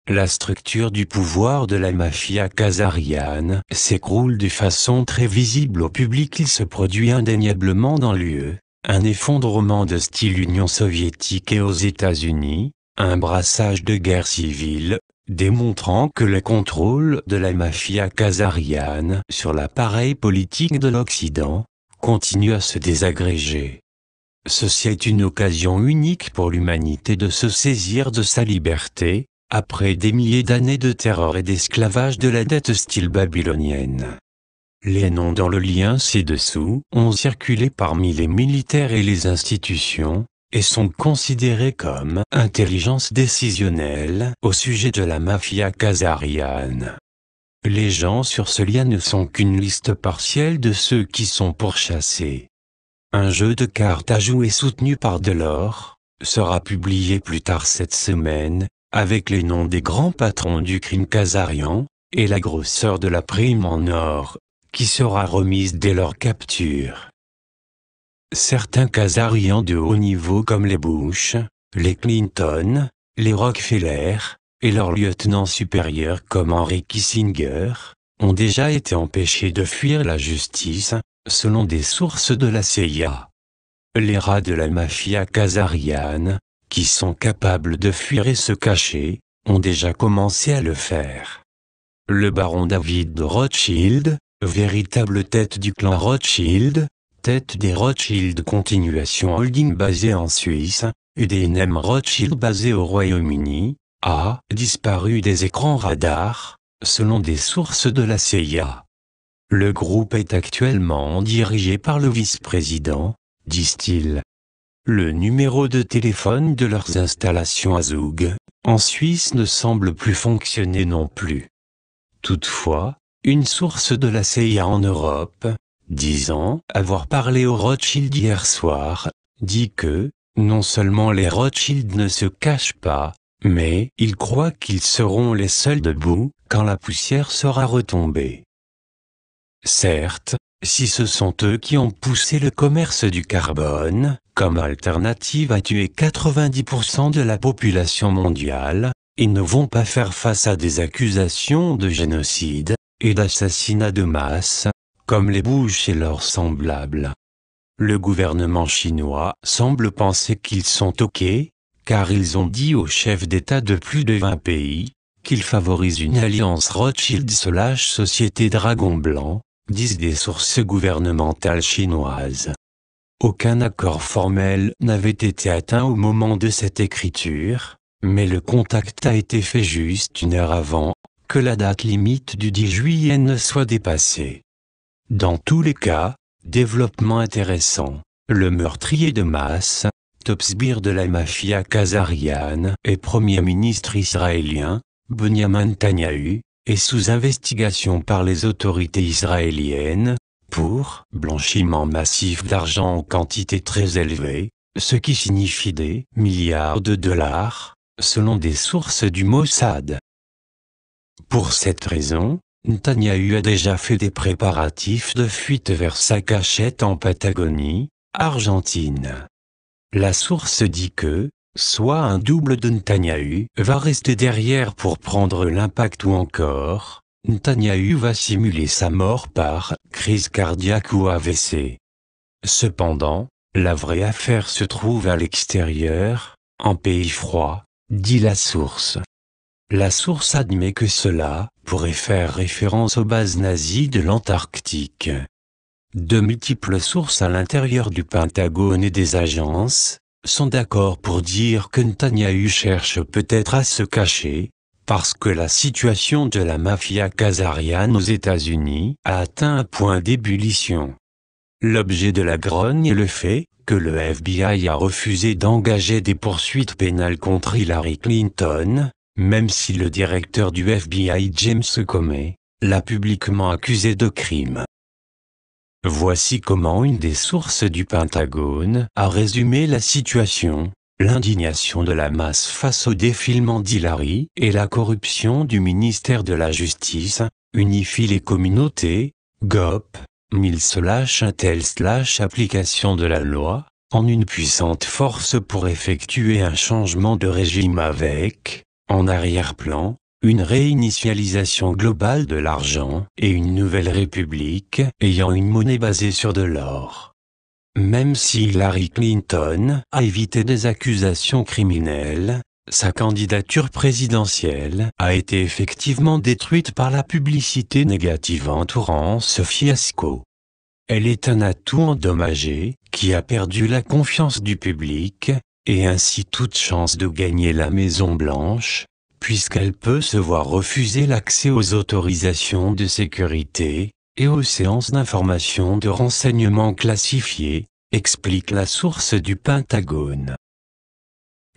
la structure du pouvoir de la mafia khazariane s'écroule de façon très visible au public. Il se produit indéniablement dans l'UE un effondrement de style Union soviétique et aux États-Unis, un brassage de guerre civile, démontrant que le contrôle de la mafia khazariane sur l'appareil politique de l'Occident continue à se désagréger. Ceci est une occasion unique pour l'humanité de se saisir de sa liberté, après des milliers d'années de terreur et d'esclavage de la dette style babylonienne. Les noms dans le lien ci-dessous ont circulé parmi les militaires et les institutions, et sont considérés comme intelligence décisionnelle au sujet de la mafia khazariane. Les gens sur ce lien ne sont qu'une liste partielle de ceux qui sont pourchassés. Un jeu de cartes à jouer soutenu par Delors sera publié plus tard cette semaine, avec les noms des grands patrons du crime khazarian, et la grosseur de la prime en or, qui sera remise dès leur capture. Certains khazarians de haut niveau comme les Bush, les Clinton, les Rockefeller, et leurs lieutenants supérieurs comme Henry Kissinger, ont déjà été empêchés de fuir la justice, selon des sources de la CIA. Les rats de la mafia khazariane, qui sont capables de fuir et se cacher, ont déjà commencé à le faire. Le baron David de Rothschild, véritable tête du clan Rothschild, tête des Rothschild Continuation Holding basée en Suisse, et des NM Rothschild basés au Royaume-Uni, a disparu des écrans radars, selon des sources de la CIA. Le groupe est actuellement dirigé par le vice-président, disent-ils. Le numéro de téléphone de leurs installations à Zug, en Suisse ne semble plus fonctionner non plus. Toutefois, une source de la CIA en Europe, disant avoir parlé aux Rothschild hier soir, dit que, non seulement les Rothschild ne se cachent pas, mais ils croient qu'ils seront les seuls debout quand la poussière sera retombée. Certes, si ce sont eux qui ont poussé le commerce du carbone, comme alternative à tuer 90% de la population mondiale, ils ne vont pas faire face à des accusations de génocide et d'assassinat de masse, comme les Bush et leurs semblables. Le gouvernement chinois semble penser qu'ils sont OK, car ils ont dit aux chefs d'État de plus de 20 pays qu'ils favorisent une alliance Rothschild/Société Dragon Blanc, disent des sources gouvernementales chinoises. Aucun accord formel n'avait été atteint au moment de cette écriture, mais le contact a été fait juste une heure avant que la date limite du 10 juillet ne soit dépassée. Dans tous les cas, développement intéressant, le meurtrier de masse, top sbire de la mafia khazariane et premier ministre israélien, Benyamin Netanyahou, est sous investigation par les autorités israéliennes pour blanchiment massif d'argent en quantité très élevée, ce qui signifie des milliards de dollars, selon des sources du Mossad. Pour cette raison, Netanyahou a déjà fait des préparatifs de fuite vers sa cachette en Patagonie, Argentine. La source dit que, soit un double de Netanyahou va rester derrière pour prendre l'impact ou encore, Netanyahou va simuler sa mort par crise cardiaque ou AVC. Cependant, la vraie affaire se trouve à l'extérieur, en pays froid, dit la source. La source admet que cela pourrait faire référence aux bases nazies de l'Antarctique. De multiples sources à l'intérieur du Pentagone et des agences sont d'accord pour dire que Netanyahou cherche peut-être à se cacher, parce que la situation de la mafia khazariane aux États-Unis a atteint un point d'ébullition. L'objet de la grogne est le fait que le FBI a refusé d'engager des poursuites pénales contre Hillary Clinton, même si le directeur du FBI James Comey l'a publiquement accusé de crime. Voici comment une des sources du Pentagone a résumé la situation: l'indignation de la masse face au défilement d'Hillary et la corruption du ministère de la Justice unifie les communautés, GOP, mille/intel/application de la loi, en une puissante force pour effectuer un changement de régime avec En arrière-plan, une réinitialisation globale de l'argent et une nouvelle république ayant une monnaie basée sur de l'or. Même si Hillary Clinton a évité des accusations criminelles, sa candidature présidentielle a été effectivement détruite par la publicité négative entourant ce fiasco. Elle est un atout endommagé qui a perdu la confiance du public, et ainsi toute chance de gagner la Maison-Blanche, puisqu'elle peut se voir refuser l'accès aux autorisations de sécurité et aux séances d'information de renseignements classifiés, explique la source du Pentagone.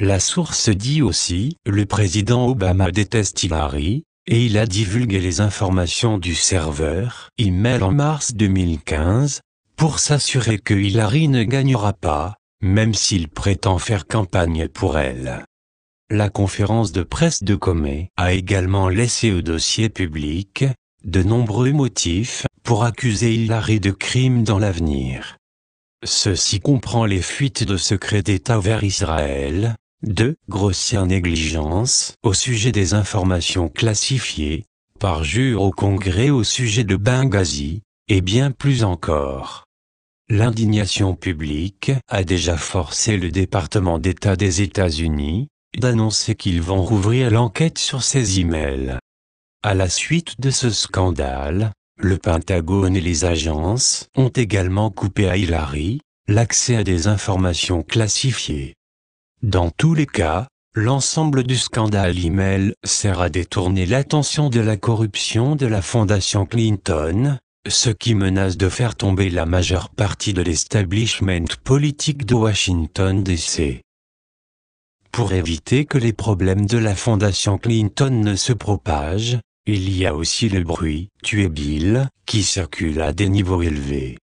La source dit aussi « Le président Obama déteste Hillary » et il a divulgué les informations du serveur email en mars 2015 pour s'assurer que Hillary ne gagnera pas, même s'il prétend faire campagne pour elle. La conférence de presse de Comey a également laissé au dossier public de nombreux motifs pour accuser Hillary de crimes dans l'avenir. Ceci comprend les fuites de secrets d'État vers Israël, de grossière négligence au sujet des informations classifiées, parjure au Congrès au sujet de Benghazi, et bien plus encore. L'indignation publique a déjà forcé le département d'État des États-Unis d'annoncer qu'ils vont rouvrir l'enquête sur ces emails. À la suite de ce scandale, le Pentagone et les agences ont également coupé à Hillary l'accès à des informations classifiées. Dans tous les cas, l'ensemble du scandale email sert à détourner l'attention de la corruption de la fondation Clinton, ce qui menace de faire tomber la majeure partie de l'establishment politique de Washington D.C. Pour éviter que les problèmes de la fondation Clinton ne se propagent, il y a aussi le bruit « tuer Bill » qui circule à des niveaux élevés.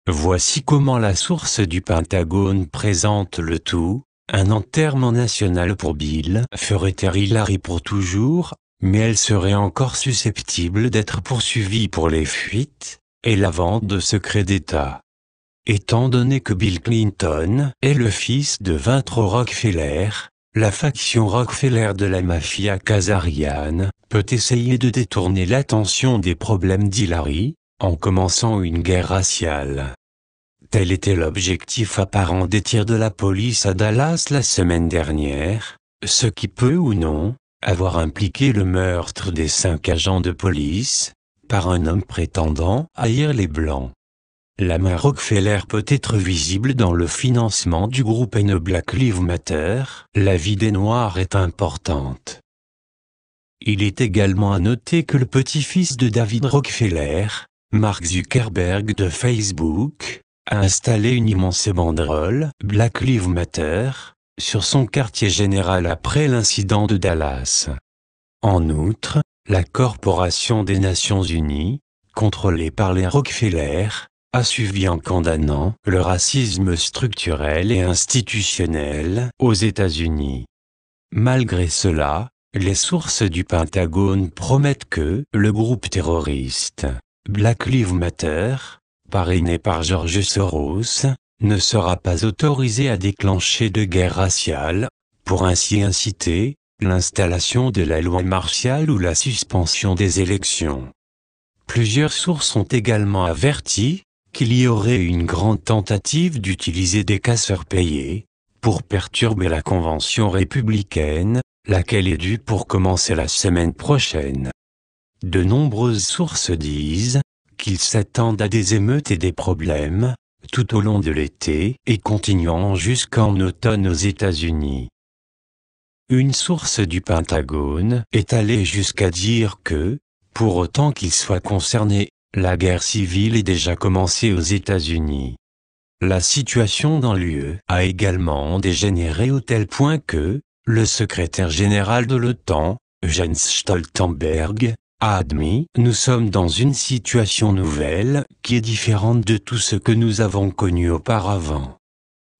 Voici comment la source du Pentagone présente le tout. Un enterrement national pour Bill ferait taire Hillary pour toujours, mais elle serait encore susceptible d'être poursuivie pour les fuites et la vente de secrets d'État. Étant donné que Bill Clinton est le fils de Vince Rockefeller, la faction Rockefeller de la mafia khazariane peut essayer de détourner l'attention des problèmes d'Hillary, en commençant une guerre raciale. Tel était l'objectif apparent des tirs de la police à Dallas la semaine dernière, ce qui peut ou non avoir impliqué le meurtre des 5 agents de police par un homme prétendant haïr les Blancs. La main Rockefeller peut être visible dans le financement du groupe and Black Lives Matter, la vie des Noirs est importante. Il est également à noter que le petit-fils de David Rockefeller, Mark Zuckerberg de Facebook, a installé une immense banderole « Black Lives Matter » sur son quartier général après l'incident de Dallas. En outre, la Corporation des Nations Unies, contrôlée par les Rockefeller, a suivi en condamnant le racisme structurel et institutionnel aux États-Unis. Malgré cela, les sources du Pentagone promettent que le groupe terroriste Black Lives Matter, parrainé par George Soros, ne sera pas autorisé à déclencher de guerre raciale, pour ainsi inciter l'installation de la loi martiale ou la suspension des élections. Plusieurs sources ont également averti qu'il y aurait une grande tentative d'utiliser des casseurs payés pour perturber la convention républicaine, laquelle est due pour commencer la semaine prochaine. De nombreuses sources disent qu'ils s'attendent à des émeutes et des problèmes tout au long de l'été et continuant jusqu'en automne aux États-Unis. Une source du Pentagone est allée jusqu'à dire que, pour autant qu'ils soient concernés, la guerre civile est déjà commencée aux États-Unis. La situation dans l'UE a également dégénéré au tel point que, le secrétaire général de l'OTAN, Jens Stoltenberg, a admis « Nous sommes dans une situation nouvelle qui est différente de tout ce que nous avons connu auparavant ».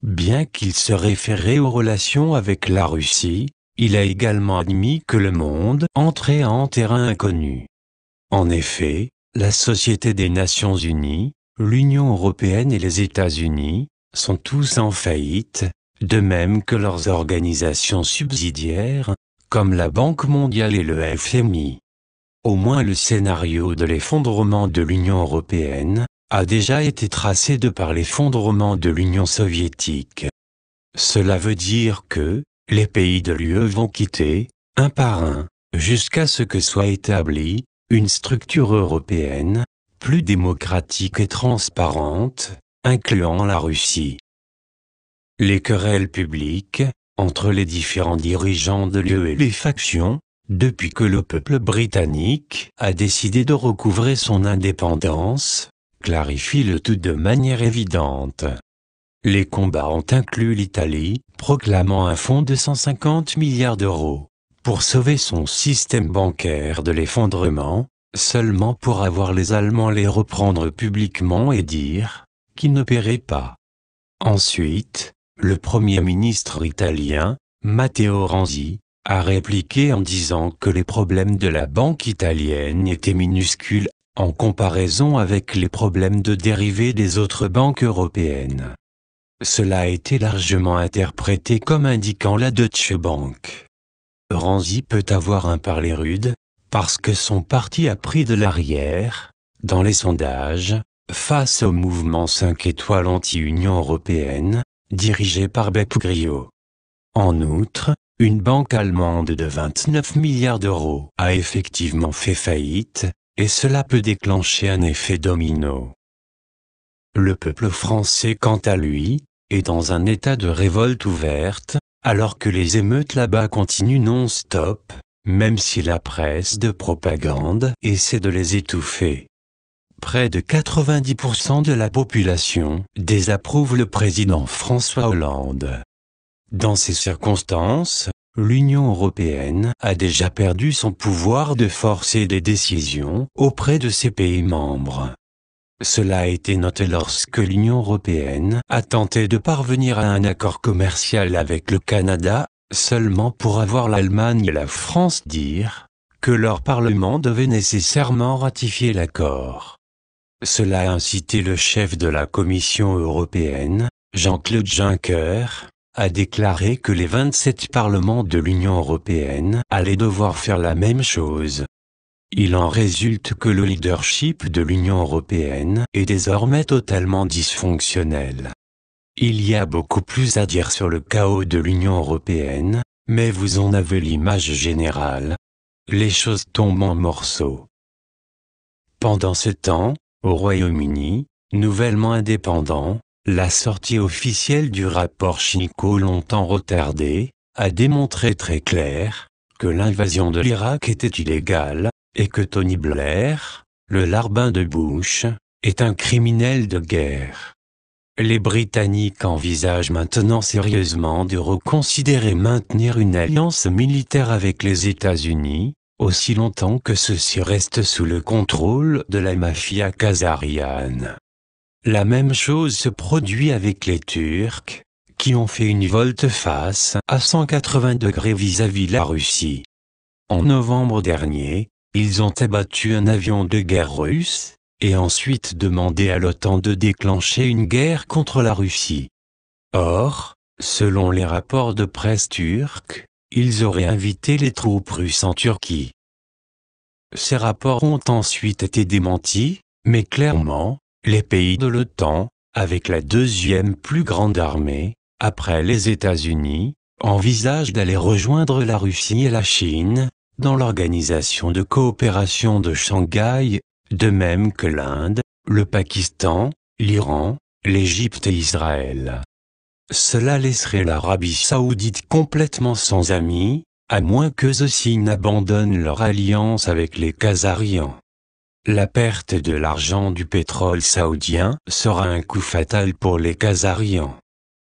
Bien qu'il se référait aux relations avec la Russie, il a également admis que le monde entrait en terrain inconnu. En effet, la Société des Nations Unies, l'Union européenne et les États-Unis sont tous en faillite, de même que leurs organisations subsidiaires, comme la Banque mondiale et le FMI. Au moins le scénario de l'effondrement de l'Union européenne a déjà été tracé de par l'effondrement de l'Union soviétique. Cela veut dire que les pays de l'UE vont quitter, un par un, jusqu'à ce que soit établie une structure européenne, plus démocratique et transparente, incluant la Russie. Les querelles publiques, entre les différents dirigeants de l'UE et les factions, depuis que le peuple britannique a décidé de recouvrer son indépendance, clarifient le tout de manière évidente. Les combats ont inclus l'Italie, proclamant un fonds de 150 milliards d'euros pour sauver son système bancaire de l'effondrement, seulement pour avoir les Allemands les reprendre publiquement et dire qu'ils ne paieraient pas. Ensuite, le Premier ministre italien, Matteo Renzi, a répliqué en disant que les problèmes de la banque italienne étaient minuscules, en comparaison avec les problèmes de dérivés des autres banques européennes. Cela a été largement interprété comme indiquant la Deutsche Bank. Renzi peut avoir un parler rude, parce que son parti a pris de l'arrière, dans les sondages, face au mouvement 5 étoiles anti-Union européenne, dirigé par Beppe Grillo. En outre, une banque allemande de 29 milliards d'euros a effectivement fait faillite, et cela peut déclencher un effet domino. Le peuple français, quant à lui, est dans un état de révolte ouverte, alors que les émeutes là-bas continuent non-stop, même si la presse de propagande essaie de les étouffer. Près de 90% de la population désapprouve le président François Hollande. Dans ces circonstances, l'Union européenne a déjà perdu son pouvoir de forcer des décisions auprès de ses pays membres. Cela a été noté lorsque l'Union européenne a tenté de parvenir à un accord commercial avec le Canada, seulement pour avoir l'Allemagne et la France dire que leur Parlement devait nécessairement ratifier l'accord. Cela a incité le chef de la Commission européenne, Jean-Claude Juncker, a déclaré que les 27 parlements de l'Union européenne allaient devoir faire la même chose. Il en résulte que le leadership de l'Union européenne est désormais totalement dysfonctionnel. Il y a beaucoup plus à dire sur le chaos de l'Union européenne, mais vous en avez l'image générale. Les choses tombent en morceaux. Pendant ce temps, au Royaume-Uni, nouvellement indépendant, la sortie officielle du rapport Chicot, longtemps retardé, a démontré très clair que l'invasion de l'Irak était illégale, et que Tony Blair, le larbin de Bush, est un criminel de guerre. Les Britanniques envisagent maintenant sérieusement de reconsidérer maintenir une alliance militaire avec les États-Unis, aussi longtemps que ceux-ci restent sous le contrôle de la mafia khazariane. La même chose se produit avec les Turcs, qui ont fait une volte-face à 180 degrés vis-à-vis la Russie. En novembre dernier, ils ont abattu un avion de guerre russe, et ensuite demandé à l'OTAN de déclencher une guerre contre la Russie. Or, selon les rapports de presse turcs, ils auraient invité les troupes russes en Turquie. Ces rapports ont ensuite été démentis, mais clairement, les pays de l'OTAN, avec la deuxième plus grande armée, après les États-Unis, envisagent d'aller rejoindre la Russie et la Chine, dans l'organisation de coopération de Shanghai, de même que l'Inde, le Pakistan, l'Iran, l'Égypte et Israël. Cela laisserait l'Arabie saoudite complètement sans amis, à moins qu'eux aussi n'abandonnent leur alliance avec les Khazarians. La perte de l'argent du pétrole saoudien sera un coup fatal pour les Khazarians.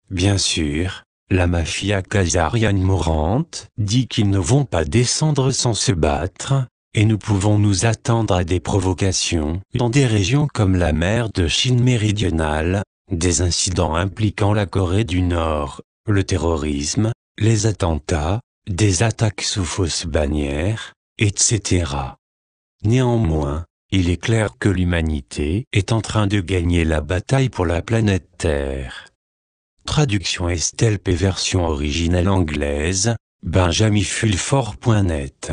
Bien sûr, la mafia khazariane mourante dit qu'ils ne vont pas descendre sans se battre, et nous pouvons nous attendre à des provocations dans des régions comme la mer de Chine méridionale, des incidents impliquant la Corée du Nord, le terrorisme, les attentats, des attaques sous fausse bannière, etc. Néanmoins, il est clair que l'humanité est en train de gagner la bataille pour la planète Terre. Traduction Estelle P. Version originale anglaise, benjamifulfort.net